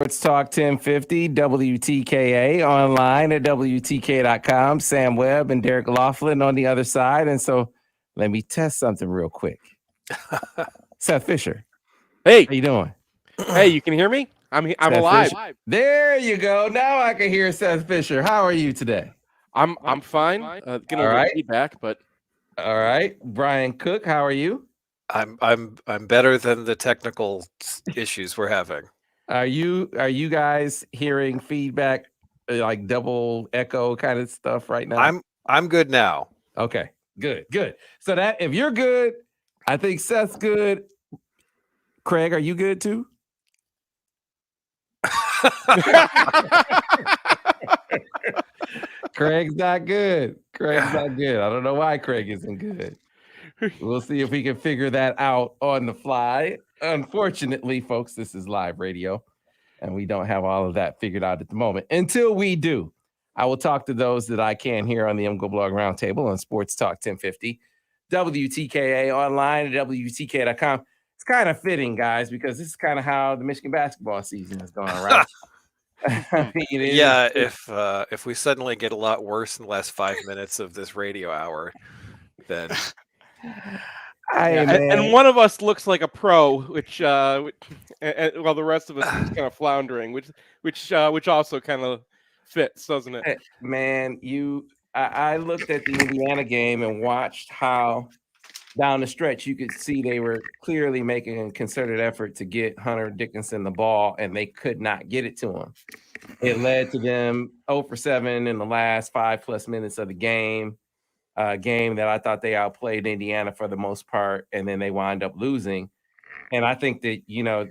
Sports Talk 1050, WTKA, online at WTK.com. Sam Webb and Derek Laughlin on the other side. And so let me test something real quick. Seth Fisher, Hey, how you doing? hey, you can hear me? I'm Seth alive. Fisher. There you go. Now I can hear Seth Fisher. How are you today? I'm fine. Getting a All little right. feedback, but All right. Brian Cook, how are you? I'm better than the technical issues we're having. Are you guys hearing feedback, like double echo kind of stuff right now? I'm good now. Okay, good. So that if you're good, I think Seth's good. Craig, are you good too? Craig's not good. I don't know why Craig isn't good. We'll see if we can figure that out on the fly. Unfortunately, folks, this is live radio, and we don't have all of that figured out at the moment. Until we do, I will talk to those that I can hear on the MGoBlog Roundtable on Sports Talk 1050, WTKA online at WTK.com. It's kind of fitting, guys, because this is kind of how the Michigan basketball season is going, right? I mean, yeah, if we suddenly get a lot worse in the last 5 minutes of this radio hour, then and one of us looks like a pro, which while the rest of us is kind of floundering, which also kind of fits, doesn't it? Man, I looked at the Indiana game and watched how down the stretch you could see they were clearly making a concerted effort to get Hunter Dickinson the ball, and they could not get it to him. It led to them 0 for 7 in the last 5+ minutes of the game. Game that I thought they outplayed Indiana for the most part, and then they wind up losing. And I think that,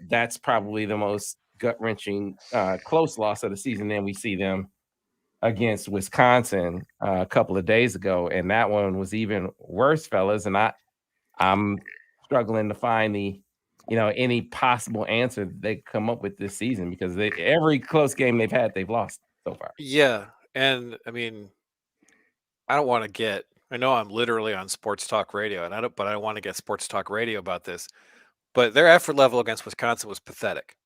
that's probably the most gut-wrenching close loss of the season. Then we see them against Wisconsin a couple of days ago, and that one was even worse, fellas. And I'm struggling to find any possible answer that they come up with this season, because every close game they've had, they've lost so far. Yeah, and I mean, I don't want to get. I know I'm literally on Sports Talk Radio, and I don't want to get Sports Talk Radio about this. But their effort level against Wisconsin was pathetic.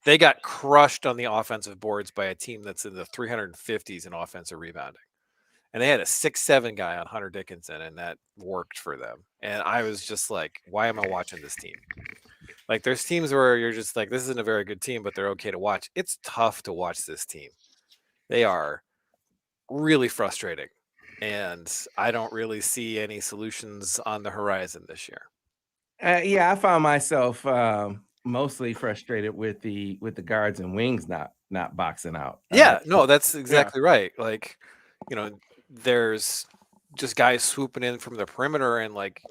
They got crushed on the offensive boards by a team that's in the 350s in offensive rebounding. And they had a 6'7" guy on Hunter Dickinson, and that worked for them. And I was just like, why am I watching this team? Like, there's teams where you're just like, this isn't a very good team, but they're okay to watch. It's tough to watch this team. They are really frustrating. And I don't really see any solutions on the horizon this year. Yeah, I found myself mostly frustrated with the guards and wings not boxing out. Yeah, no, that's exactly right. Like, there's just guys swooping in from the perimeter, and like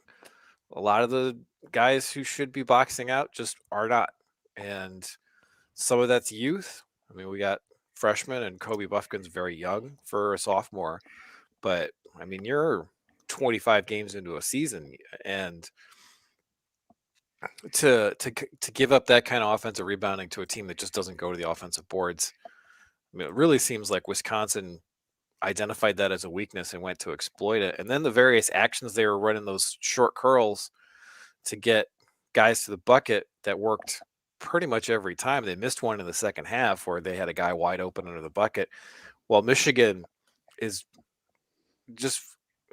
a lot of the guys who should be boxing out just are not. And some of that's youth. I mean, we got freshmen, and Kobe Buffkin's very young for a sophomore. But I mean, you're 25 games into a season, and to give up that kind of offensive rebounding to a team that just doesn't go to the offensive boards, I mean, it really seems like Wisconsin identified that as a weakness and went to exploit it. And then the various actions they were running, those short curls to get guys to the bucket, that worked pretty much every time. They missed one in the second half where they had a guy wide open under the bucket. While Michigan is just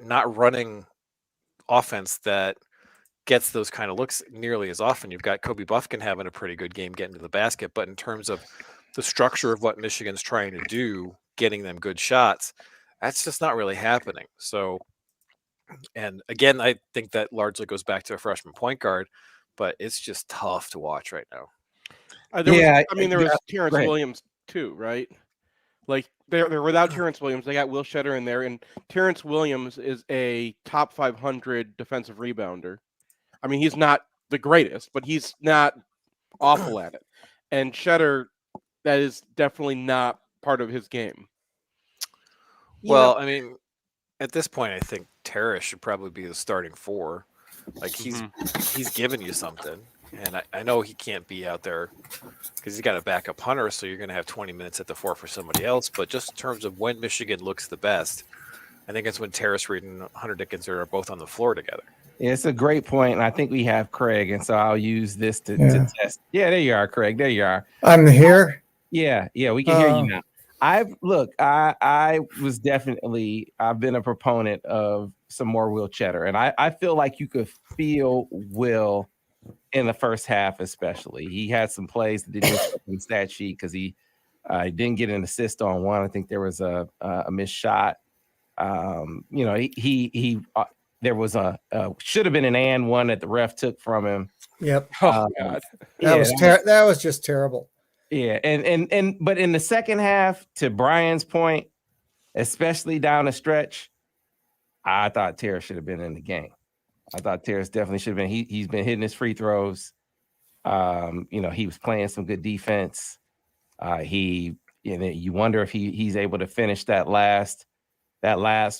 not running offense that gets those kind of looks nearly as often. You've got Kobe Buffkin having a pretty good game getting to the basket, but in terms of the structure of what Michigan's trying to do, getting them good shots, that's just not really happening. So, and again, I think that largely goes back to a freshman point guard, but it's just tough to watch right now. There was Terrence Williams too, right? Like they're without Terrence Williams. They got Will Shetter in there, and Terrence Williams is a top 500 defensive rebounder. I mean, he's not the greatest, but he's not awful at it. And Shetter, that is definitely not part of his game. Well, I mean, at this point, I think Terrace should probably be the starting four. Like, he's giving you something. And I know he can't be out there because he's got a backup Hunter, so you're going to have 20 minutes at the four for somebody else. But just in terms of when Michigan looks the best, I think it's when Terrace Reed and Hunter Dickinson are both on the floor together. It's a great point, and I think we have Craig, and so I'll use this to test. Yeah, there you are, Craig. There you are. I'm here. Yeah, we can hear you now. I was definitely, I've been a proponent of some more Will Cheddar, and I feel like you could feel Will in the first half, especially. He had some plays that didn't show up in the stat sheet because he didn't get an assist on one. I think there was a missed shot. He there was a should have been an and one that the ref took from him. Yep. Oh God. That was just terrible. Yeah, and but in the second half, to Brian's point, especially down the stretch, I thought Terrace should have been in the game. I thought Terrace definitely should have been. He's been hitting his free throws. He was playing some good defense. You wonder if he's able to finish that last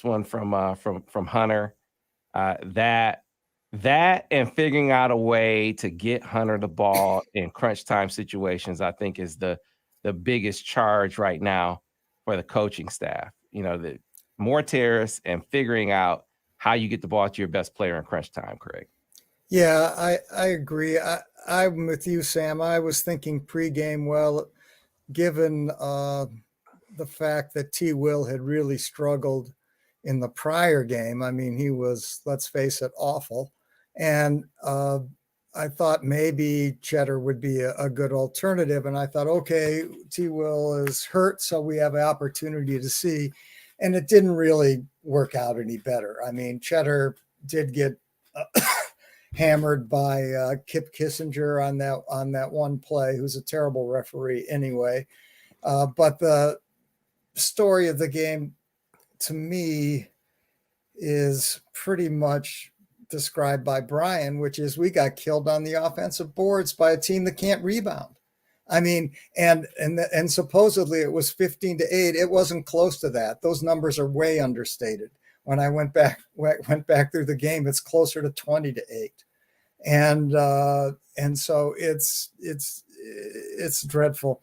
one from Hunter. That and figuring out a way to get Hunter the ball in crunch time situations, I think, is the biggest charge right now for the coaching staff. The more Terrace and figuring out how you get the ball to your best player in crunch time, Craig. Yeah, I agree. I'm with you, Sam. I was thinking pregame, well, given the fact that T. Will had really struggled in the prior game. I mean, he was, let's face it, awful. And I thought maybe Cheddar would be a good alternative. And I thought, okay, T. Will is hurt, so we have an opportunity to see. And it didn't really work out any better. I mean, Cheddar did get hammered by Kip Kissinger on that one play, who's a terrible referee anyway. But the story of the game, to me, is pretty much described by Brian, which is we got killed on the offensive boards by a team that can't rebound. I mean, and supposedly it was 15-8. It wasn't close to that. Those numbers are way understated. When I went back through the game, it's closer to 20-8. And so it's dreadful.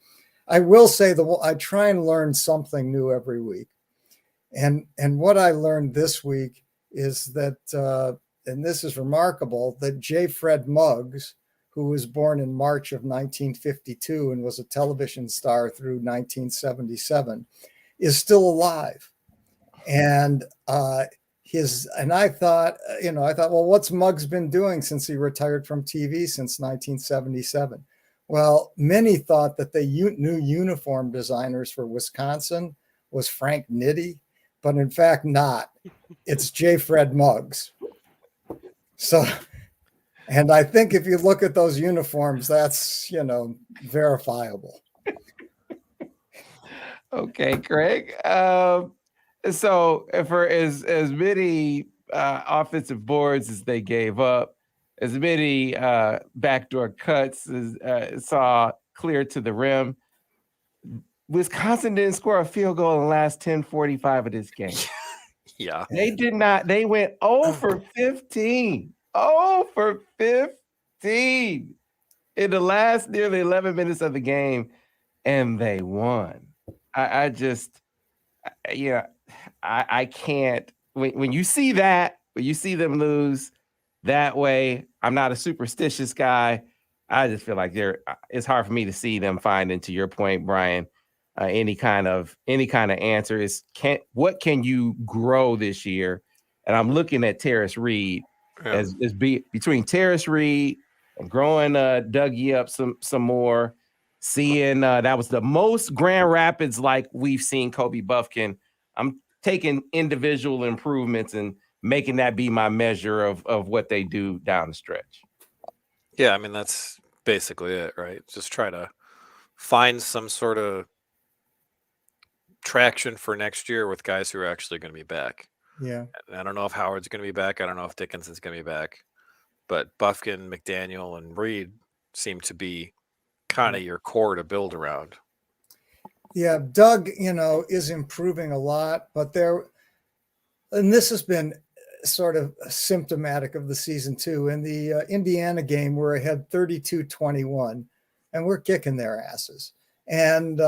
I will say I try and learn something new every week. And what I learned this week is that, and this is remarkable, that J. Fred Muggs, who was born in March of 1952 and was a television star through 1977, is still alive. And I thought, well, what's Muggs been doing since he retired from TV since 1977? Well, many thought that the new uniform designers for Wisconsin was Frank Nitti, but in fact not. It's J. Fred Muggs. So, and I think if you look at those uniforms, that's, verifiable. Okay, Craig. So for as many offensive boards as they gave up, as many backdoor cuts as saw clear to the rim, Wisconsin didn't score a field goal in the last 10:45 of this game. Yeah. They did not. They went 0 for 15. 0 for 15 in the last nearly 11 minutes of the game, and they won. I can't. When you see that, when you see them lose that way, I'm not a superstitious guy. I just feel like it's hard for me to see them find, to your point, Brian, any kind of answer. Is what can you grow this year? And I'm looking at Terrace Reed as between Terrace Reed and growing Dougie up some more. Seeing that was the most Grand Rapids like we've seen Kobe Buffkin. I'm taking individual improvements and making that be my measure of what they do down the stretch. Yeah, I mean, that's basically it, right? Just try to find some sort of traction for next year with guys who are actually going to be back. Yeah. I don't know if Howard's going to be back. I don't know if Dickinson's going to be back. But Buffkin, McDaniel, and Reed seem to be kind of your core to build around. Yeah, Doug, is improving a lot, but and this has been sort of symptomatic of the season too. In the Indiana game, we're ahead 32-21, and we're kicking their asses. And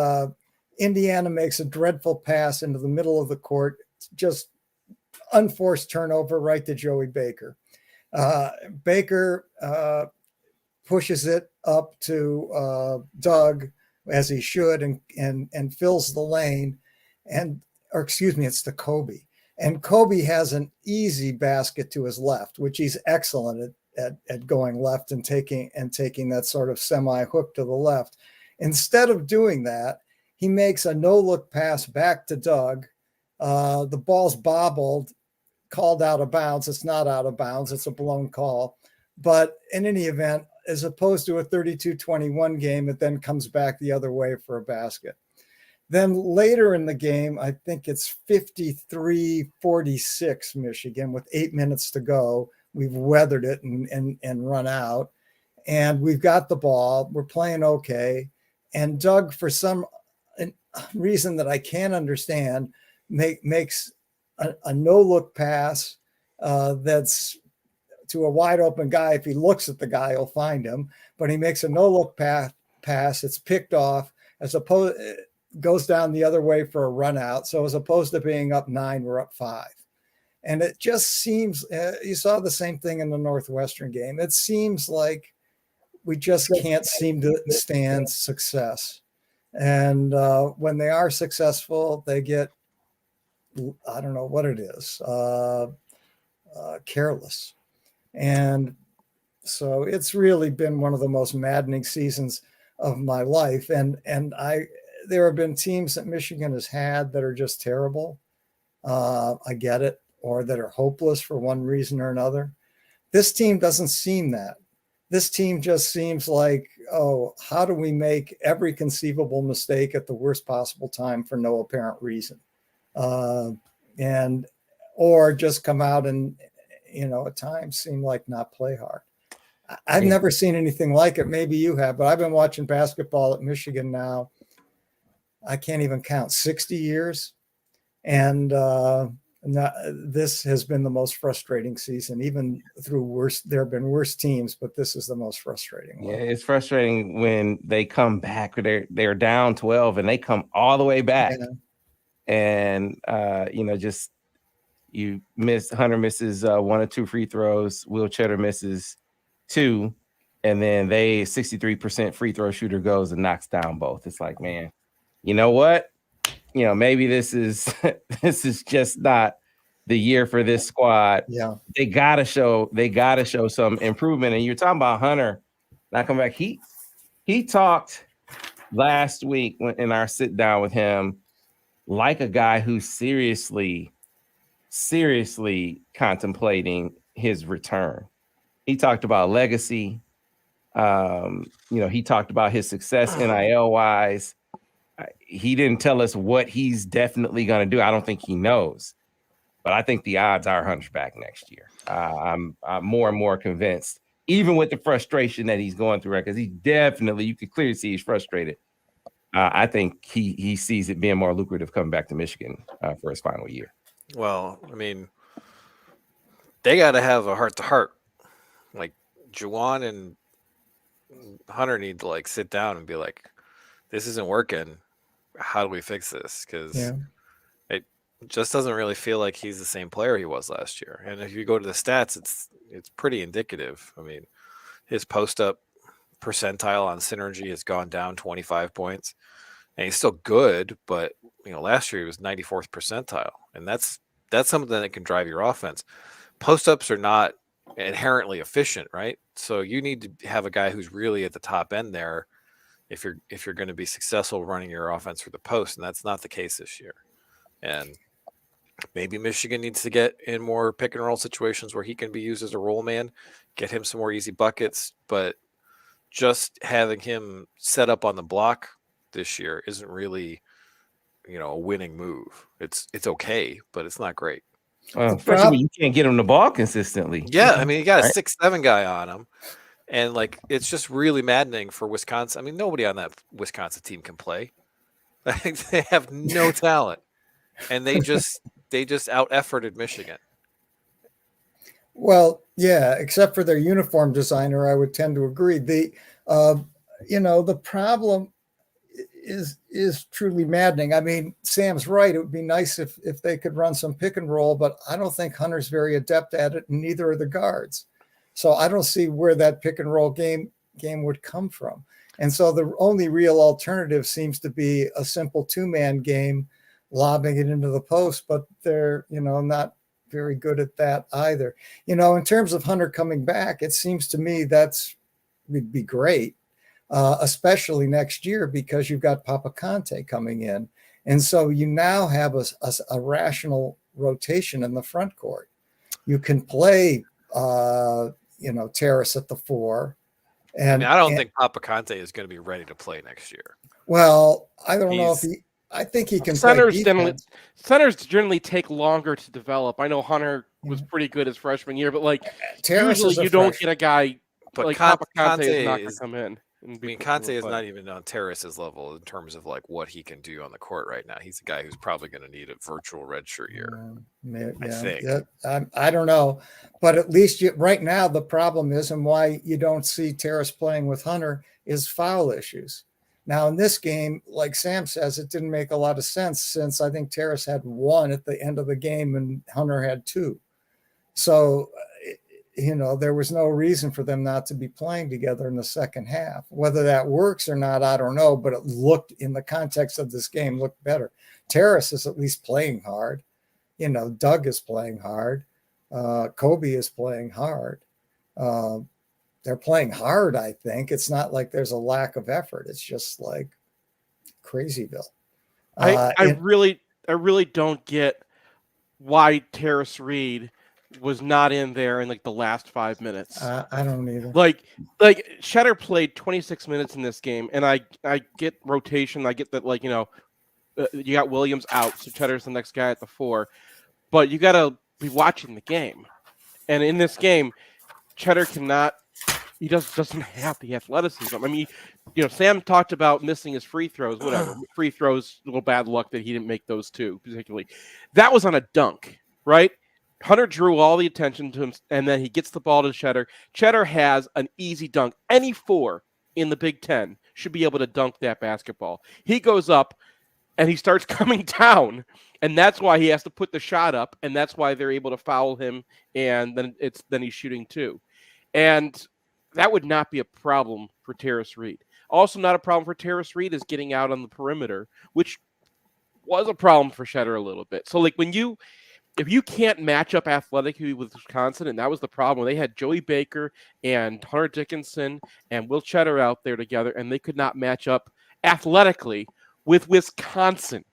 Indiana makes a dreadful pass into the middle of the court, just unforced turnover right to Joey Baker. Baker pushes it up to Doug, as he should, and fills the lane, or excuse me, it's to Kobe. And Kobe has an easy basket to his left, which he's excellent at going left and taking that sort of semi hook to the left. Instead of doing that, he makes a no-look pass back to Doug. The ball's bobbled, called out of bounds. It's not out of bounds. It's a blown call. But in any event, as opposed to a 32-21 game, it then comes back the other way for a basket. Then later in the game, I think it's 53-46 Michigan with 8 minutes to go. We've weathered it and run out. And we've got the ball. We're playing okay. And Doug, for some reason that I can't understand, makes a no-look pass that's to a wide open guy. If he looks at the guy, he'll find him. But he makes a no-look pass. It's picked off, as opposed goes down the other way for a run out. So as opposed to being up 9, we're up 5. And it just seems, you saw the same thing in the Northwestern game. It seems like we just can't seem to stand success. And when they are successful, they get, I don't know what it is, careless. And so it's really been one of the most maddening seasons of my life. And there have been teams that Michigan has had that are just terrible. I get it. Or that are hopeless for one reason or another. This team doesn't seem that. This team just seems like, oh, how do we make every conceivable mistake at the worst possible time for no apparent reason? Or just come out and, at times seem like not play hard. I've never seen anything like it. Maybe you have, but I've been watching basketball at Michigan now. I can't even count 60 years. And this has been the most frustrating season, even through worse. There have been worse teams, but this is the most frustrating one. Yeah, it's frustrating when they come back. They're down 12 and they come all the way back. Yeah. And just you miss. Hunter misses 1 or 2 free throws. Will Cheddar misses 2, and then 63% free throw shooter goes and knocks down both. It's like, man, you know what? Maybe this is just not the year for this squad. Yeah, they gotta show some improvement. And you're talking about Hunter not coming back. He talked last week in our sit down with him like a guy who's seriously contemplating his return. He talked about legacy. He talked about his success NIL wise. He didn't tell us what he's definitely going to do. I don't think he knows, but I think the odds are Hunter's back next year. I'm more and more convinced, even with the frustration that he's going through, because he definitely, you could clearly see he's frustrated. I think he sees it being more lucrative coming back to Michigan for his final year. Well, I mean, they got to have a heart-to-heart. Like, Juwan and Hunter need to sit down and be like, this isn't working. How do we fix this? Because it just doesn't really feel like he's the same player he was last year. And if you go to the stats, it's pretty indicative. I mean, his post-up percentile on synergy has gone down 25 points. And he's still good, but last year he was 94th percentile. And that's something that can drive your offense. Post-ups are not inherently efficient, right? So you need to have a guy who's really at the top end there if you're going to be successful running your offense through the post, and that's not the case this year. And maybe Michigan needs to get in more pick and roll situations where he can be used as a roll man, get him some more easy buckets, but just having him set up on the block this year isn't really, a winning move. It's okay, but it's not great. Especially when you can't get him the ball consistently. Yeah, I mean, you got a 6'7" guy on him. And it's just really maddening for Wisconsin. I mean, nobody on that Wisconsin team can play. They have no talent, and they just out-efforted Michigan. Well, yeah, except for their uniform designer, I would tend to agree. The problem is truly maddening. I mean, Sam's right. It would be nice if they could run some pick and roll, but I don't think Hunter's very adept at it, and neither are the guards. So I don't see where that pick and roll game would come from. And so the only real alternative seems to be a simple 2-man game, lobbing it into the post, but they're, not very good at that either. In terms of Hunter coming back, it seems to me would be great, especially next year, because you've got Papa Conte coming in. And so you now have a rational rotation in the front court. You can play, Terrace at the 4. And I don't think Papa Conte is going to be ready to play next year. Well, I don't know if I think he can centers generally take longer to develop. I know Hunter was pretty good his freshman year, but Terrace usually you don't get a guy like Papa Conte is not going to come in. Conte is not even on Terrace's level in terms of what he can do on the court right now. He's a guy who's probably going to need a virtual redshirt year. I think. I don't know, but at least right now the problem is, and why you don't see Terrace playing with Hunter, is foul issues. Now in this game, like Sam says, it didn't make a lot of sense, since I think Terrace had 1 at the end of the game and Hunter had 2. So there was no reason for them not to be playing together in the second half. Whether that works or not, I don't know, but it looked, in the context of this game, looked better. Terrace is at least playing hard. Doug is playing hard. Kobe is playing hard. They're playing hard, I think. It's not like there's a lack of effort. It's just like Crazyville. I really don't get why Terrace Reed was not in there in the last 5 minutes. I don't either. Cheddar played 26 minutes in this game, and I get rotation. I get that you got Williams out, so Cheddar's the next guy at the 4, but you got to be watching the game. And in this game, Cheddar cannot. He doesn't have the athleticism. I mean, Sam talked about missing his free throws. Whatever, free throws, a little bad luck that he didn't make those 2 particularly. That was on a dunk, right? Hunter drew all the attention to him, and then he gets the ball to Cheddar. Cheddar has an easy dunk. Any 4 in the Big Ten should be able to dunk that basketball. He goes up, and he starts coming down, and that's why he has to put the shot up, and that's why they're able to foul him, and then he's shooting 2. And that would not be a problem for Terrace Reed. Also not a problem for Terrace Reed is getting out on the perimeter, which was a problem for Cheddar a little bit. So if you can't match up athletically with Wisconsin, and that was the problem. They had Joey Baker and Hunter Dickinson and Will Cheddar out there together, and they could not match up athletically with Wisconsin.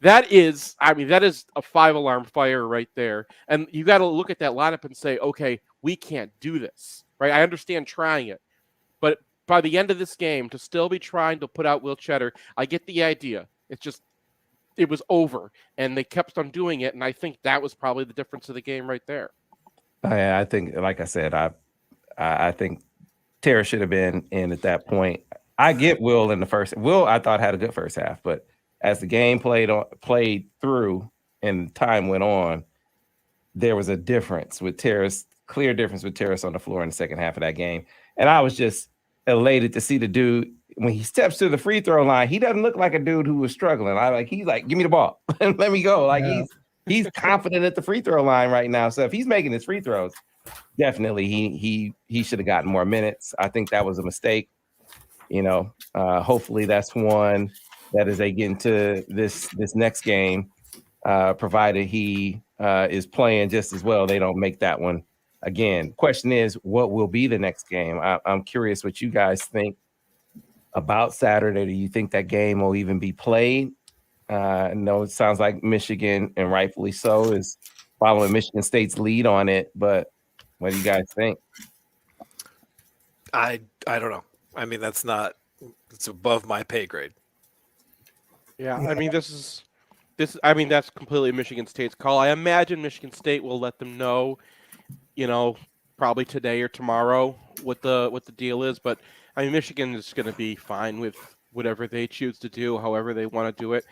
That is a 5-alarm fire right there. And you got to look at that lineup and say, okay, we can't do this, right? I understand trying it, but by the end of this game, to still be trying to put out Will Cheddar, I get the idea. It was over, and they kept on doing it, and I think that was probably the difference of the game right there. I think, like I said, I think Terrace should have been in at that point. I get Will in the first. Will, I thought, had a good first half, but as the game played through and time went on, there was a difference with Terrace, clear difference with Terrace on the floor in the second half of that game. And I was just elated to see the dude, when he steps to the free throw line, he doesn't look like a dude who was struggling. He's like, give me the ball and let me go. He's confident at the free throw line right now. So if he's making his free throws, definitely he should have gotten more minutes. I think that was a mistake. Hopefully that's one that as they get into this next game, provided he is playing just as well, they don't make that one again. Question is, what will be the next game? I'm curious what you guys think about Saturday. Do you think that game will even be played? No, it sounds like Michigan, and rightfully so, is following Michigan State's lead on it. But what do you guys think? I don't know. I mean, it's above my pay grade. Yeah, I mean, that's completely Michigan State's call. I imagine Michigan State will let them know, probably today or tomorrow what the deal is. But I mean, Michigan is going to be fine with whatever they choose to do, however they want to do it.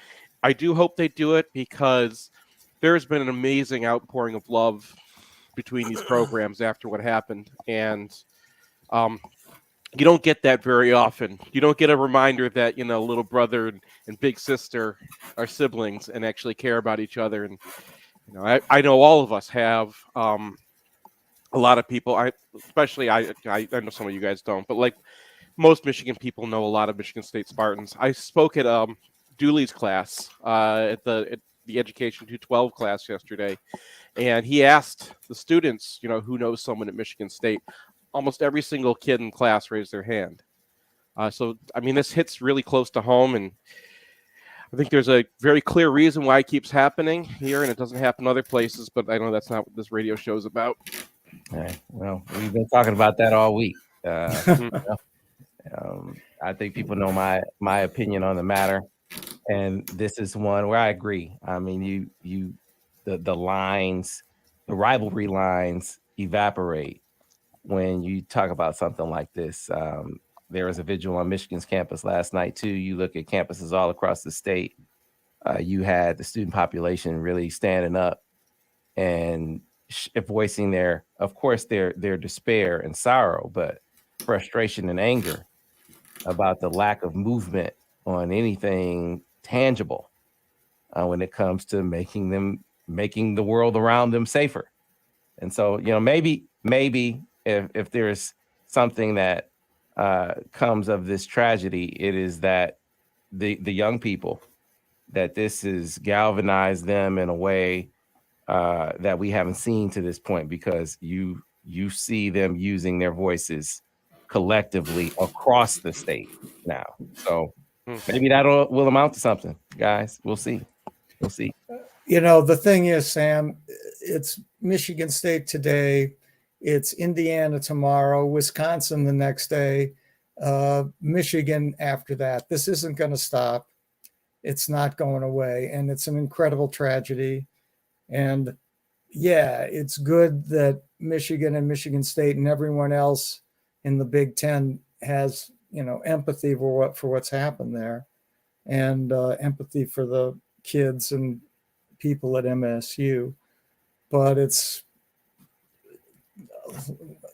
I do hope they do it, because there's been an amazing outpouring of love between these programs after what happened. And you don't get that very often. You don't get a reminder that, little brother and big sister are siblings and actually care about each other. And, I know all of us have a lot of people, I know some of you guys don't, but like most Michigan people know a lot of Michigan State Spartans. I spoke at Dooley's class at the Education 212 class yesterday, and he asked the students, who knows someone at Michigan State. Almost every single kid in class raised their hand. So, I mean, this hits really close to home, and I think there's a very clear reason why it keeps happening here, and it doesn't happen other places, but I know that's not what this radio show is about. Okay. Well, we've been talking about that all week. I think people know my opinion on the matter, and this is one where I agree. I mean, the lines, the rivalry lines evaporate when you talk about something like this. There was a vigil on Michigan's campus last night too. You look at campuses all across the state. You had the student population really standing up and voicing their despair and sorrow, but frustration and anger about the lack of movement on anything tangible when it comes to making the world around them safer. And so, maybe if there's something that comes of this tragedy, it is that the young people, that this has galvanized them in a way that we haven't seen to this point, because you see them using their voices collectively across the state now. So maybe that will amount to something, guys. We'll see. The thing is, Sam, it's Michigan State today, it's Indiana tomorrow, Wisconsin the next day, Michigan after that. This isn't going to stop. It's not going away, and it's an incredible tragedy. And yeah, it's good that Michigan and Michigan State and everyone else in the Big Ten has, empathy for what's happened there, and empathy for the kids and people at MSU. But it's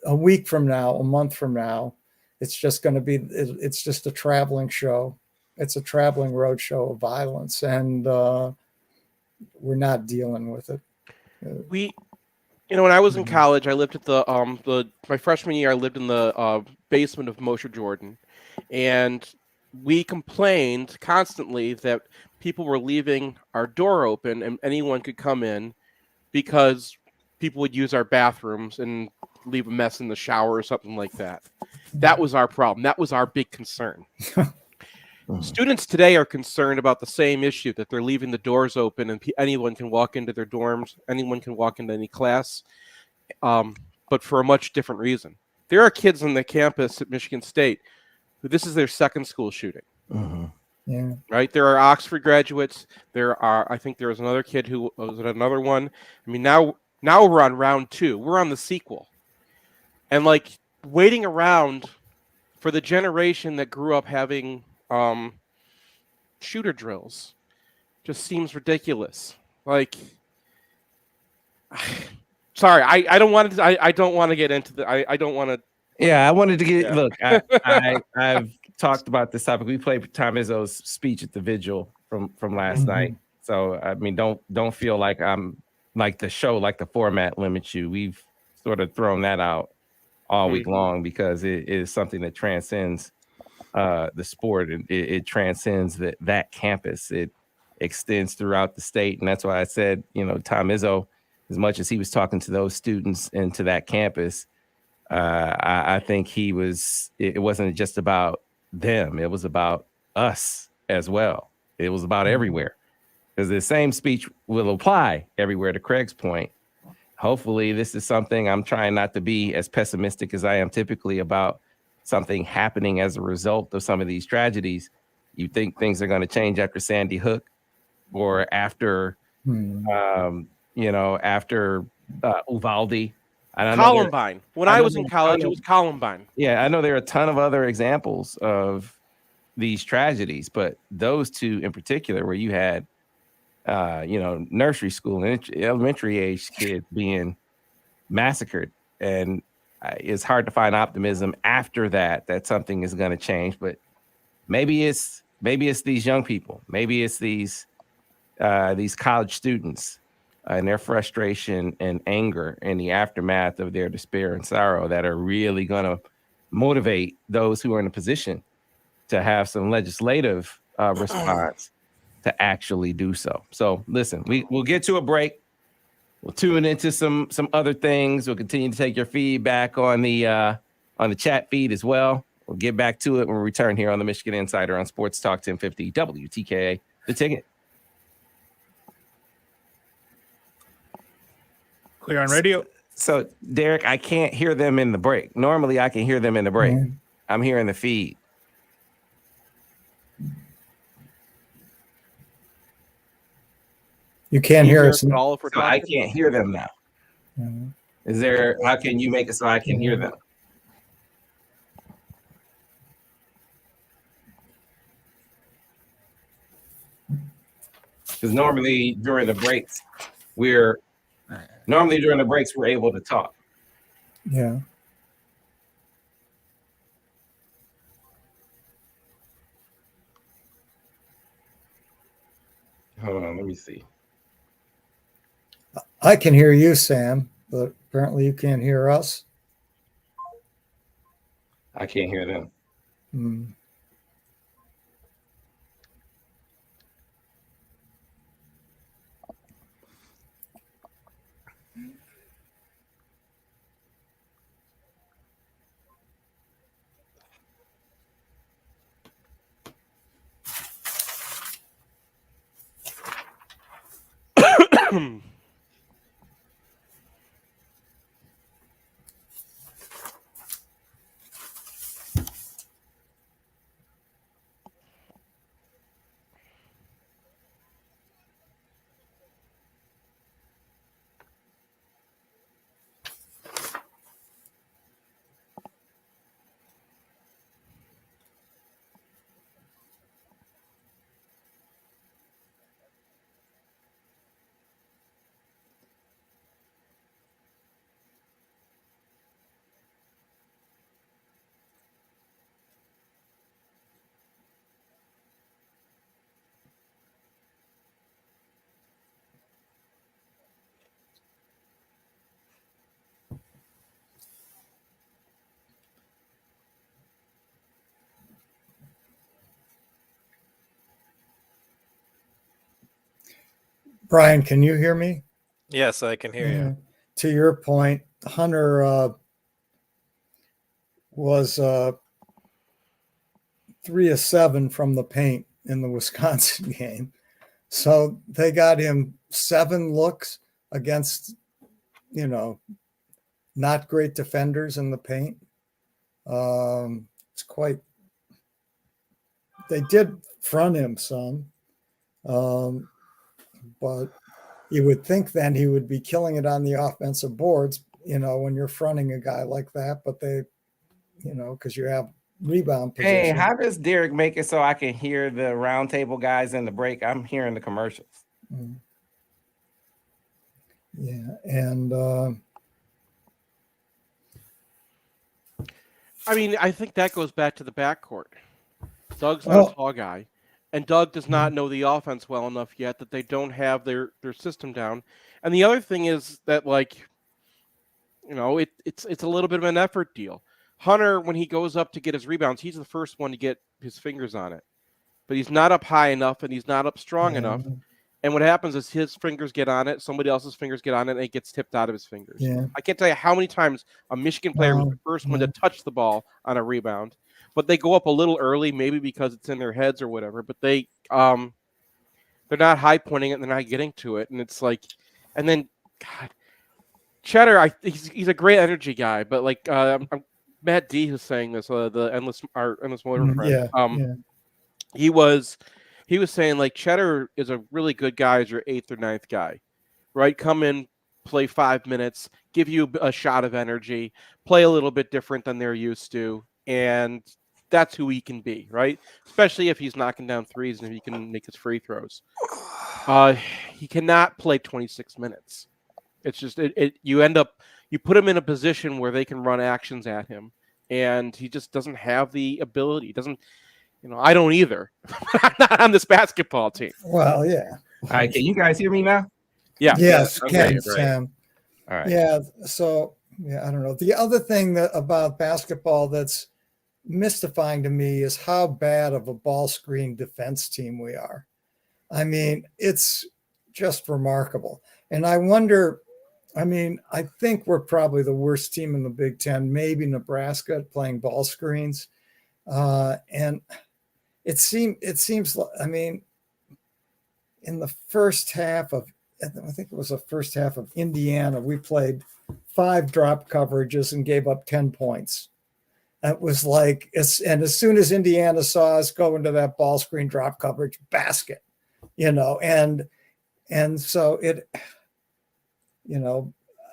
a week from now, a month from now, it's just a traveling show. It's a traveling road show of violence, and we're not dealing with it. When I was in college, I lived at my freshman year, I lived in the basement of Moshe Jordan, and we complained constantly that people were leaving our door open and anyone could come in, because people would use our bathrooms and leave a mess in the shower or something like that. That was our problem. That was our big concern. Students today are concerned about the same issue, that they're leaving the doors open and anyone can walk into their dorms, anyone can walk into any class, but for a much different reason. There are kids on the campus at Michigan State who this is their second school shooting. Yeah. Right? There are Oxford graduates. I think there was another kid who was at another one. I mean, now we're on round 2. We're on the sequel. And like waiting around for the generation that grew up having shooter drills just seems ridiculous. Like, sorry, I don't want to get into the. I don't want to. Yeah, I wanted to get. Yeah. Look, I've talked about this topic. We played Tom Izzo's speech at the vigil from last night. So I mean, don't feel like I'm like the show, like the format limits you. We've sort of thrown that out all week long, because it is something that transcends the sport, and it transcends that campus. It extends throughout the state, and that's why I said, Tom Izzo, as much as he was talking to those students and to that campus, I think it wasn't just about them. It was about us as well. It was about everywhere, because the same speech will apply everywhere, to Craig's point. Hopefully this is something, I'm trying not to be as pessimistic as I am typically about something happening as a result of some of these tragedies. You think things are going to change after Sandy Hook, or after, after Uvalde. Columbine. When I was in college, it was Columbine. Yeah, I know there are a ton of other examples of these tragedies, but those two in particular, where you had, nursery school and elementary age kids being massacred, and it's hard to find optimism after that something is going to change. But maybe it's these young people, maybe it's these college students and their frustration and anger in the aftermath of their despair and sorrow that are really going to motivate those who are in a position to have some legislative response to actually do so. So listen, we'll get to a break. We'll tune into some other things. We'll continue to take your feedback on the chat feed as well. We'll get back to it when we return here on the Michigan Insider on Sports Talk 1050 WTKA, The Ticket. Clear on radio. So, Derek, I can't hear them in the break. Normally, I can hear them in the break. Mm-hmm. I'm hearing the feed. You can't hear us. So I can't hear them now. Mhm. Is there? How can you make it so I can hear them? Because normally during the breaks, we're able to talk. Yeah. Hold on, let me see. I can hear you, Sam, but apparently you can't hear us. I can't hear them. Mm. Brian, can you hear me? Yes, I can hear you. To your point, Hunter was 3 of 7 from the paint in the Wisconsin game. So they got him 7 looks against, not great defenders in the paint. It's quite, they did front him some. But you would think then he would be killing it on the offensive boards, when you're fronting a guy like that, but they, because you have rebound position. Hey, how does Derek make it so I can hear the roundtable guys in the break? I'm hearing the commercials. Mm. Yeah, and I think that goes back to the backcourt. Doug's not a tall guy, and Doug does not know the offense well enough yet that they don't have their system down. And the other thing is that, it's a little bit of an effort deal. Hunter, when he goes up to get his rebounds, he's the first one to get his fingers on it. But he's not up high enough, and he's not up strong enough. And what happens is his fingers get on it, somebody else's fingers get on it, and it gets tipped out of his fingers. Yeah. I can't tell you how many times a Michigan player was the first one to touch the ball on a rebound, but they go up a little early, maybe because it's in their heads or whatever, but they're not high pointing it, and they're not getting to it. And it's like, and then, God, Cheddar, he's a great energy guy, but Matt D who's saying this, the endless motor friend. He was saying Cheddar is a really good guy as your 8th or 9th guy, right? Come in, play 5 minutes, give you a shot of energy, play a little bit different than they're used to, and that's who he can be, right? Especially if he's knocking down threes and if he can make his free throws. He cannot play 26 minutes. It's just you put him in a position where they can run actions at him, and he just doesn't have the ability. He doesn't. I don't either. I'm not on this basketball team. Well, yeah. All right, can you guys hear me now? Yeah. Yes, Okay, Ken, right. Sam. All right. Yeah. So, yeah, I don't know. The other thing about basketball that's mystifying to me is how bad of a ball screen defense team we are. I mean, it's just remarkable. And I wonder, I mean, I think we're probably the worst team in the Big Ten, maybe Nebraska at playing ball screens. And it seems, I mean, in the first half of, I think it was the first half of Indiana, we played 5 drop coverages and gave up 10 points. It was like, and as soon as Indiana saw us go into that ball screen drop coverage basket, and so it,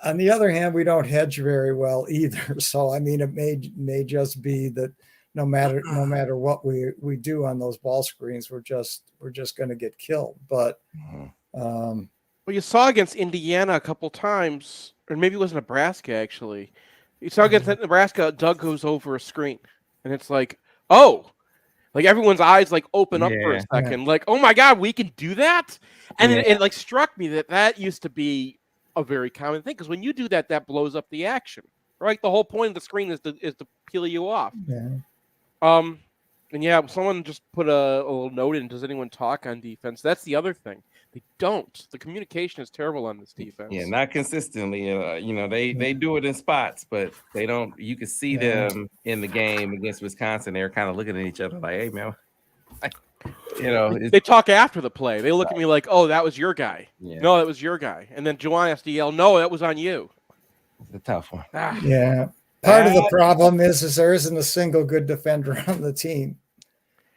on the other hand, we don't hedge very well either. So, I mean, it may just be that no matter what we do on those ball screens, we're just going to get killed. But, well, you saw against Indiana a couple times, or maybe it was Nebraska actually. You saw against Nebraska, Doug goes over a screen, and it's like, oh, like everyone's eyes like open up for a second, like, oh my God, we can do that. And it like struck me that used to be a very common thing, because when you do that, that blows up the action, right? The whole point of the screen is to peel you off. And yeah, someone just put a little note in. Does anyone talk on defense? That's the other thing. They don't. The communication is terrible on this defense. Yeah, not consistently. They do it in spots, but they don't. You can see them in the game against Wisconsin. They're kind of looking at each other like, "Hey, man." They talk after the play. They look at me like, "Oh, that was your guy." Yeah. No, that was your guy. And then Juwan has to yell, "No, that was on you." It's a tough one. Yeah. Part of the problem is there isn't a single good defender on the team.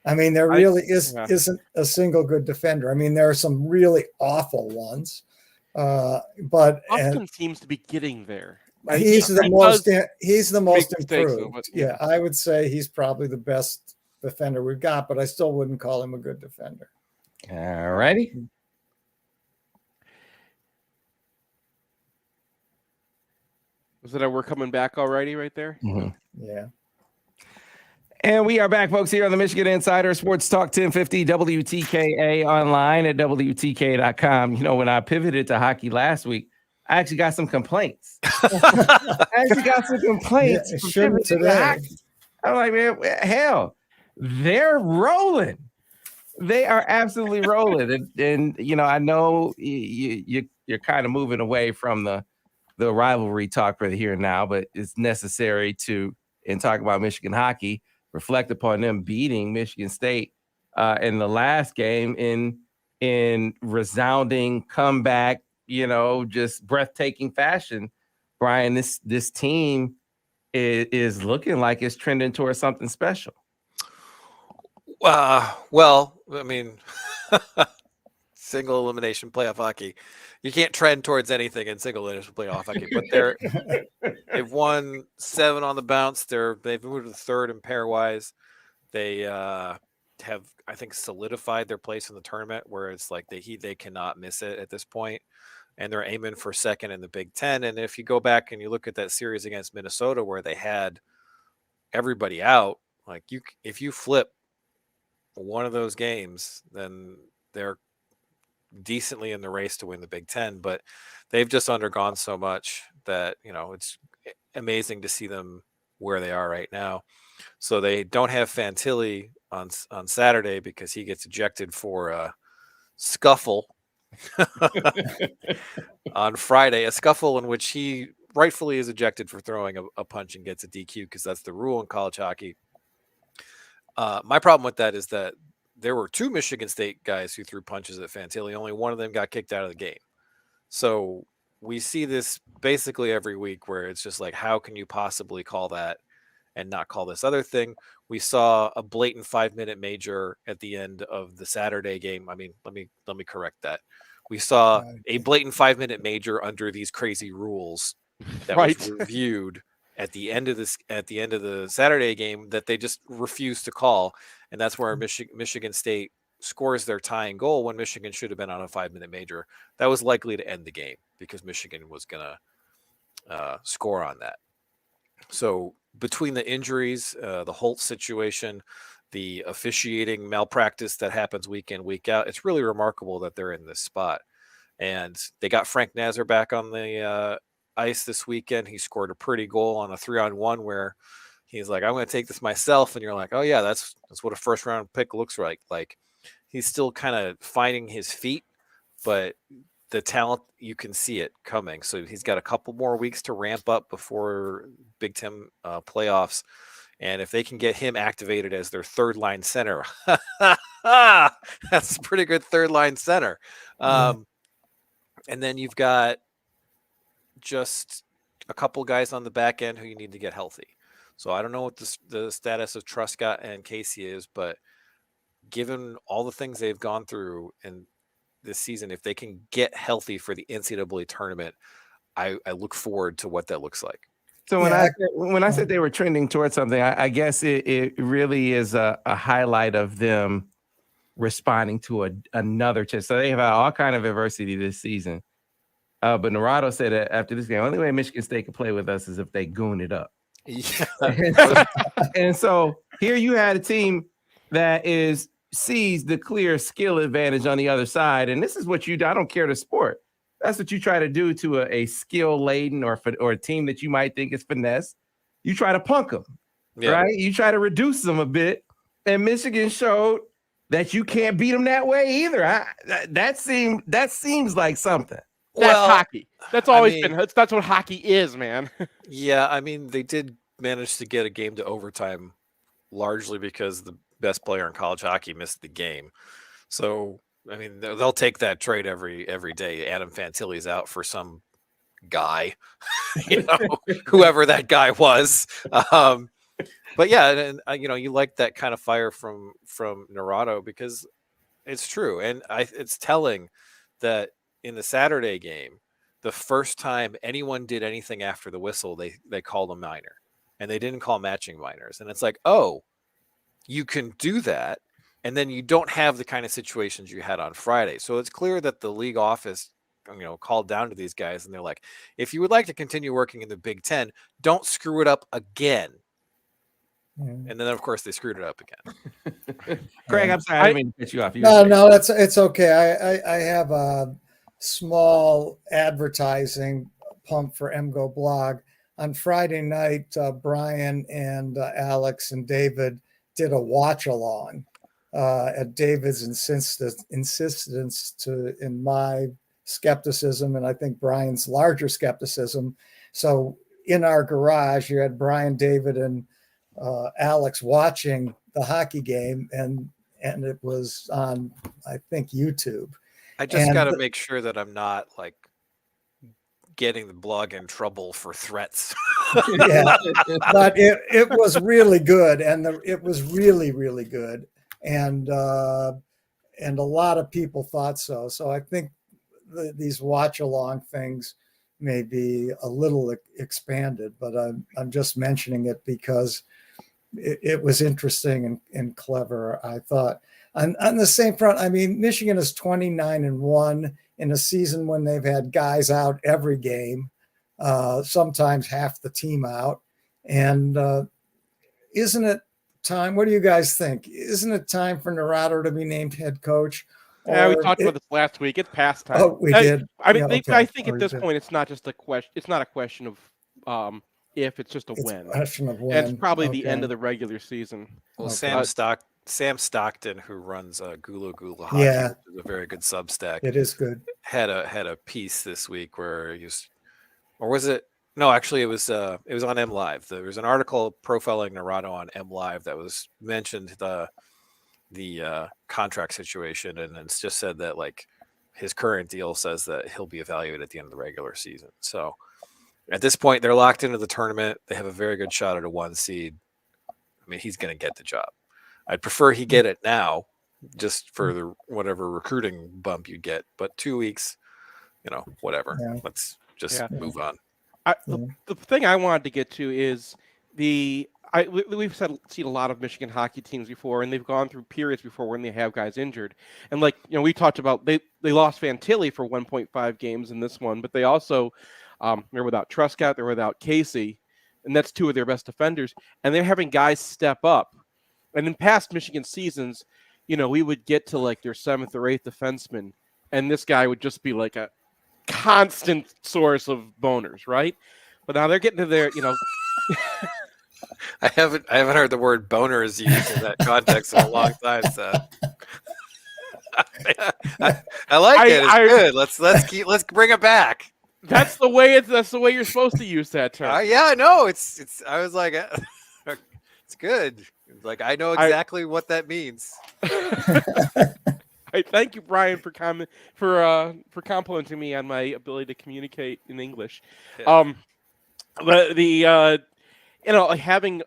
I mean, there really isn't a single good defender. I mean, there are some really awful ones, but Austin seems to be getting there. He's the most improved. Yeah, I would say he's probably the best defender we've got, but I still wouldn't call him a good defender. All righty. Was it we're coming back already right there? Mm-hmm. Yeah. And we are back, folks, here on the Michigan Insider Sports Talk 1050 WTKA online at WTK.com. You know, when I pivoted to hockey last week, I actually got some complaints. Today. I'm like, man, hell, they're rolling. They are absolutely rolling. And I know you're kind of moving away from the rivalry talk for the here and now, but it's necessary to, and talk about Michigan hockey, reflect upon them beating Michigan State in the last game in resounding comeback, just breathtaking fashion. Brian, this team is looking like it's trending towards something special. Well, I mean, single elimination playoff hockey, you can't trend towards anything in single elimination playoff hockey. But they've won 7 on the bounce. They've moved to the 3rd in pairwise. They have, I think, solidified their place in the tournament, where it's like they cannot miss it at this point, and they're aiming for 2nd in the Big Ten. And if you go back and you look at that series against Minnesota, where they had everybody out, like if you flip one of those games, then they're decently in the race to win the Big Ten. But they've just undergone so much that it's amazing to see them where they are right now. So they don't have Fantilli on Saturday because he gets ejected for a scuffle on Friday, a scuffle in which he rightfully is ejected for throwing a punch and gets a DQ, because that's the rule in college hockey. My problem with that is that there were 2 Michigan State guys who threw punches at Fantilli. Only one of them got kicked out of the game. So we see this basically every week, where it's just like, how can you possibly call that and not call this other thing? We saw a blatant 5-minute major at the end of the Saturday game. I mean, let me correct that. We saw a blatant 5-minute major under these crazy rules that was reviewed at the end of the Saturday game that they just refused to call. And that's where Michigan State scores their tying goal when Michigan should have been on a 5-minute major. That was likely to end the game because Michigan was going to score on that. So between the injuries, the Holt situation, the officiating malpractice that happens week in, week out, it's really remarkable that they're in this spot. And they got Frank Nazar back on the ice this weekend. He scored a pretty goal on a 3-on-1 where he's like, I'm going to take this myself. And you're like, oh yeah, that's what a first round pick looks like. Like, he's still kind of finding his feet, but the talent, you can see it coming. So he's got a couple more weeks to ramp up before Big Ten playoffs. And if they can get him activated as their third line center, that's a pretty good third line center. And then you've got just a couple guys on the back end who you need to get healthy. So I don't know what the status of Truscott and Casey is, but given all the things they've gone through in this season, if they can get healthy for the NCAA tournament, I look forward to what that looks like. So when I said they were trending towards something, I guess it really is a highlight of them responding to another chance. So they have had all kind of adversity this season. But Narado said that after this game, the only way Michigan State can play with us is if they goon it up. Yeah. And so here you had a team that sees the clear skill advantage on the other side. And this is what I don't care the sport. That's what you try to do to a skill laden or a team that you might think is finesse. You try to punk them, right? You try to reduce them a bit. And Michigan showed that you can't beat them that way either. That seems like something. That's hockey. That's always been. That's what hockey is, man. Yeah, I mean, they did manage to get a game to overtime, largely because the best player in college hockey missed the game. So, I mean, they'll take that trade every day. Adam Fantilli's out for some guy, whoever that guy was. But yeah, and you like that kind of fire from Narado, because it's true, and it's telling that in the Saturday game, the first time anyone did anything after the whistle, they called a minor, and they didn't call matching minors. And it's like, oh, you can do that, and then you don't have the kind of situations you had on Friday. So it's clear that the league office, called down to these guys, and they're like, if you would like to continue working in the Big Ten, don't screw it up again. And then, of course, they screwed it up again. Craig, I'm sorry, I didn't mean to cut you off. No, it's okay. I have a small advertising pump for MGoBlog. On Friday night, Brian and Alex and David did a watch along at David's insistence in my skepticism, and I think Brian's larger skepticism. So in our garage, you had Brian, David, and Alex watching the hockey game, and it was on, I think, YouTube. I just got to make sure that I'm not like getting the blog in trouble for threats. Yeah, but it was really good, and it was really, really good, and a lot of people thought so. So I think these watch along things may be a little expanded, but I'm just mentioning it because it was interesting and clever, I thought. On the same front, I mean, Michigan is 29-1 in a season when they've had guys out every game, sometimes half the team out. And isn't it time? What do you guys think? Isn't it time for Narado to be named head coach? Yeah, we talked about this last week. It's past time. Oh, we did. I mean, yeah, okay. I think at this point, it's not just a question. It's not a question of if, it's just a when. A question of when. And it's probably the end of the regular season. Well, Okay. Sam Stockton, who runs Gula Gula Hockey, which is a very good Substack. It is good. Had a piece this week where or was it? No, actually, it was on M Live. There was an article profiling Narado on M Live that was mentioned the contract situation, and it's just said that like his current deal says that he'll be evaluated at the end of the regular season. So at this point, they're locked into the tournament. They have a very good shot at a 1 seed. I mean, he's going to get the job. I'd prefer he get it now, just for the whatever recruiting bump you get. But 2 weeks, whatever. Yeah. Let's just move on. The thing I wanted to get to is we've seen a lot of Michigan hockey teams before, and they've gone through periods before when they have guys injured. And we talked about they lost Fantilli for 1.5 games in this one, but they also they're without Truscott, they're without Casey, and that's two of their best defenders. And they're having guys step up. And in past Michigan seasons, we would get to like their 7th or 8th defenseman, and this guy would just be like a constant source of boners, right? But now they're getting to their, I haven't heard the word boners used in that context in a long time, Seth. I like it. It's good. Let's bring it back. That's the way you're supposed to use that term. Yeah, no, it's. I was like, it's good. Like I know exactly what that means. Thank you, Brian, for complimenting me on my ability to communicate in English. Yeah. Having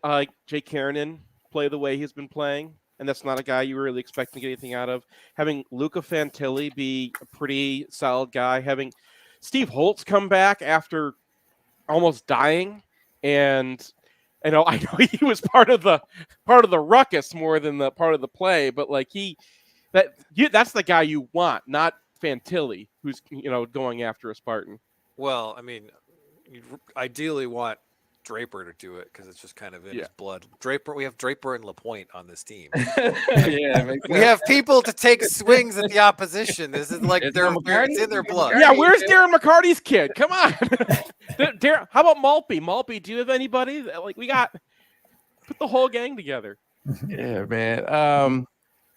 Jake Kiernan play the way he's been playing, and that's not a guy you were really expecting to get anything out of. Having Luca Fantilli be a pretty solid guy. Having Steve Holtz come back after almost dying, and I know he was part of the ruckus more than the part of the play, but like that's the guy you want, not Fantilli, who's going after a Spartan. Well, I mean, you ideally want Draper to do it because it's just kind of in his blood. We have Draper and LaPointe on this team. We have people to take swings at the opposition. This is like it's in their blood. Yeah, where's Darren McCarty's kid? Come on. How about Maltby? Maltby, do you have anybody? Like we got put the whole gang together. Yeah, man.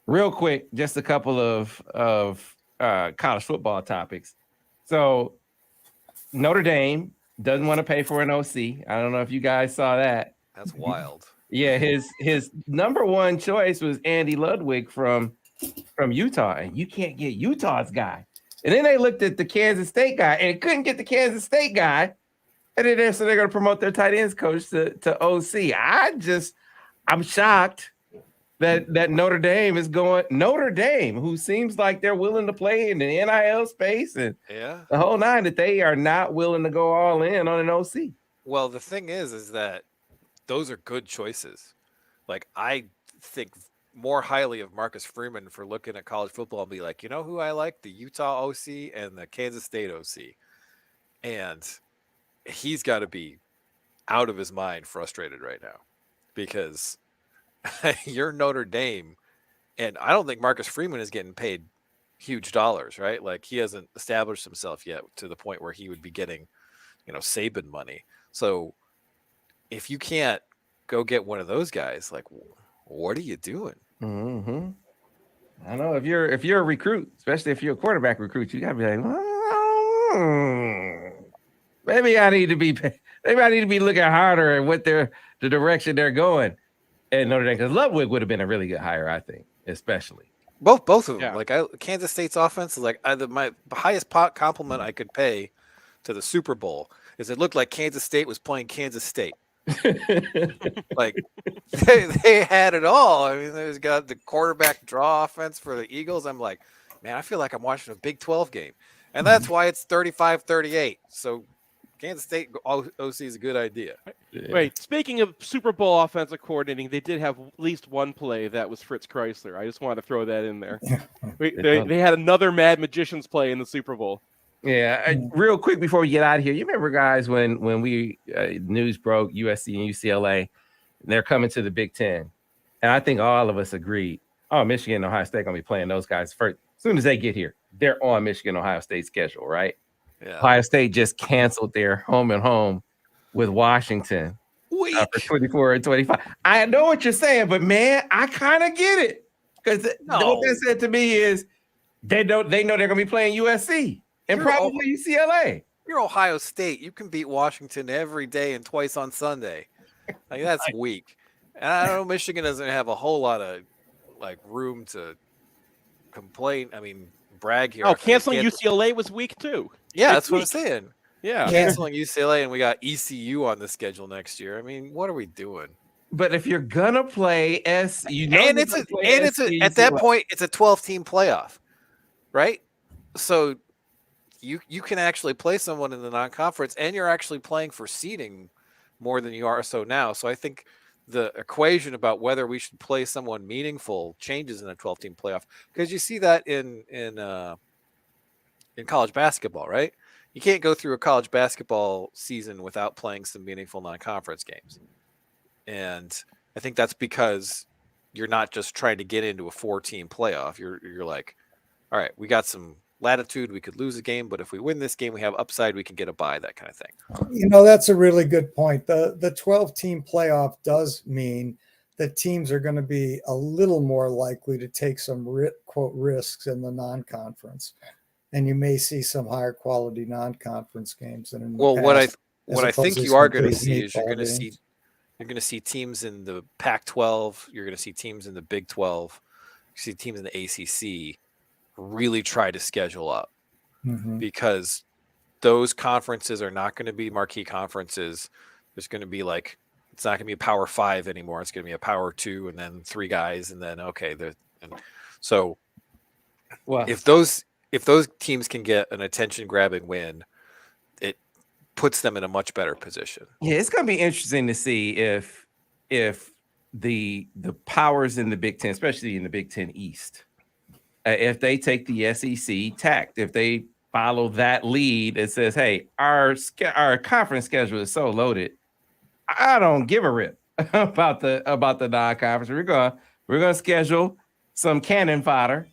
Real quick, just a couple of college football topics. So Notre Dame doesn't want to pay for an OC. I don't know if you guys saw that. That's wild. Yeah, his number one choice was Andy Ludwig from Utah, and you can't get Utah's guy. And then they looked at the Kansas State guy and couldn't get the Kansas State guy. And then so they're going to promote their tight ends coach to OC. I'm shocked that Notre Dame is going. Notre Dame, who seems like they're willing to play in the NIL space and the whole nine, that they are not willing to go all in on an OC. Well, the thing is that those are good choices. Like I think more highly of Marcus Freeman for looking at college football and be like, you know who I like? The Utah OC and the Kansas State OC. And he's got to be out of his mind frustrated right now because you're Notre Dame, and I don't think Marcus Freeman is getting paid huge dollars, right? Like he hasn't established himself yet to the point where he would be getting, Saban money. So if you can't go get one of those guys, like what are you doing? Mm-hmm. I know if you're a recruit, especially if you're a quarterback recruit, you gotta be like, maybe I need to be looking harder at what the direction they're going. And Notre Dame, because Ludwig would have been a really good hire, I think, especially. Both of them. Yeah. Like Kansas State's offense is like my highest compliment I could pay to the Super Bowl is it looked like Kansas State was playing Kansas State. Like they had it all. I mean, there's got the quarterback draw offense for the Eagles. I'm like, man, I feel like I'm watching a Big 12 game. And that's why it's 35-38. So Kansas State OC is a good idea. Yeah. Wait, speaking of Super Bowl offensive coordinating, they did have at least one play that was Fritz Chrysler. I just wanted to throw that in there. They had another Mad Magicians play in the Super Bowl. Yeah, real quick before we get out of here, you remember, guys, when we news broke USC and UCLA, they're coming to the Big Ten, and I think all of us agreed, Michigan and Ohio State going to be playing those guys first. As soon as they get here, they're on Michigan Ohio State schedule, right? Yeah. Ohio State just canceled their home and home with Washington for 24 and 25. I know what you're saying, but man, I kind of get it because what they said to me is they know they're going to be playing USC and probably UCLA. You're Ohio State. You can beat Washington every day and twice on Sunday. Like that's weak. And I know Michigan doesn't have a whole lot of room to complain. I mean, brag here. Canceling UCLA was weak too. Yeah, that's what I'm saying. Yeah. Canceling UCLA and we got ECU on the schedule next year. I mean, what are we doing? But if you're gonna play at that point, it's a 12-team playoff, right? So you can actually play someone in the non-conference, and you're actually playing for seeding more than you are so now. So I think the equation about whether we should play someone meaningful changes in a 12-team playoff because you see that in college basketball, right? You can't go through a college basketball season without playing some meaningful non-conference games. And I think that's because you're not just trying to get into a 4-team playoff. You're like, all right, we got some latitude. We could lose a game, but if we win this game, we have upside. We can get a bye, that kind of thing. You know, that's a really good point. The 12-team playoff does mean that teams are going to be a little more likely to take some quote risks in the non-conference, and you may see some higher quality non-conference games than in the past, what I think you are going to see is you're going to see teams in the Pac-12. You're going to see teams in the Big 12. You see teams in the ACC really try to schedule up because those conferences are not going to be marquee conferences. There's going to be like, it's not going to be a Power 5 anymore. It's going to be a Power 2 and then 3 guys. And then, so well, if those teams can get an attention grabbing win, it puts them in a much better position. Yeah, it's going to be interesting to see if the powers in the Big Ten, especially in the Big Ten East, if they take the SEC tact, if they follow that lead that says, hey, our conference schedule is so loaded, I don't give a rip about the non-conference. We're gonna schedule some cannon fodder,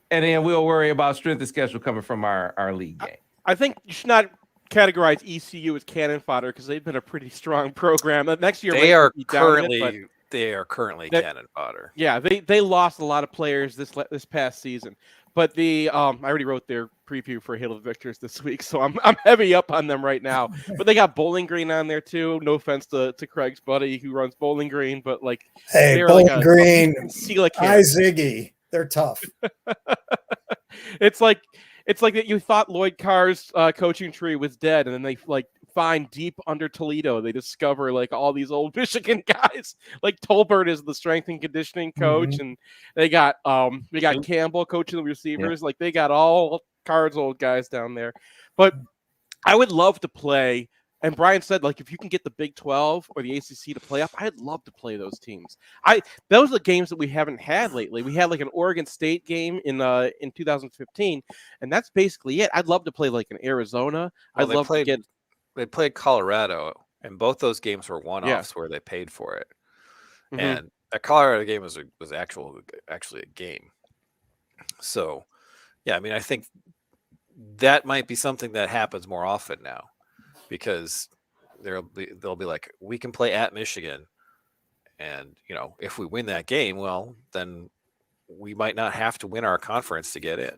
and then we'll worry about strength of schedule coming from our league game. I think you should not categorize ECU as cannon fodder because they've been a pretty strong program. Next year they are currently cannon fodder. Yeah, they lost a lot of players this past season. But I already wrote their preview for Hail of the Victors this week, so I'm heavy up on them right now. But they got Bowling Green on there too. No offense to Craig's buddy who runs Bowling Green, but like, hey, Bowling like Green, hi Ziggy, they're tough. It's like that you thought Lloyd Carr's coaching tree was dead, and then they like find deep under Toledo, they discover like all these old Michigan guys. Like Tolbert is the strength and conditioning coach, and they got Campbell coaching the receivers. Like they got all Carr's old guys down there. But I would love to play. And Brian said, like, if you can get the Big 12 or the ACC to play up, I'd love to play those teams. Those are the games that we haven't had lately. We had like an Oregon State game in 2015, and that's basically it. I'd love to play like an Arizona. They played Colorado, and both those games were one-offs where they paid for it. And that Colorado game was actually a game. So, yeah, I mean, I think that might be something that happens more often now, because they'll be like, we can play at Michigan, and if we win that game, well, then we might not have to win our conference to get in.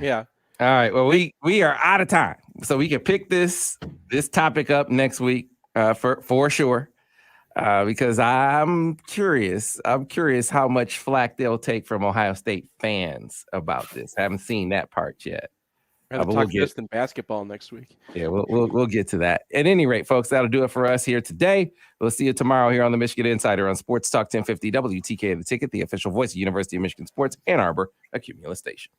Yeah. All right. Well, we are out of time, so we can pick this topic up next week for sure, because I'm curious. I'm curious how much flack they'll take from Ohio State fans about this. I haven't seen that part yet. We'll talk just in basketball next week. Yeah, we'll get to that. At any rate, folks, that'll do it for us here today. We'll see you tomorrow here on the Michigan Insider on Sports Talk 1050 WTK, The Ticket, the official voice of University of Michigan Sports, Ann Arbor, a Cumulus station.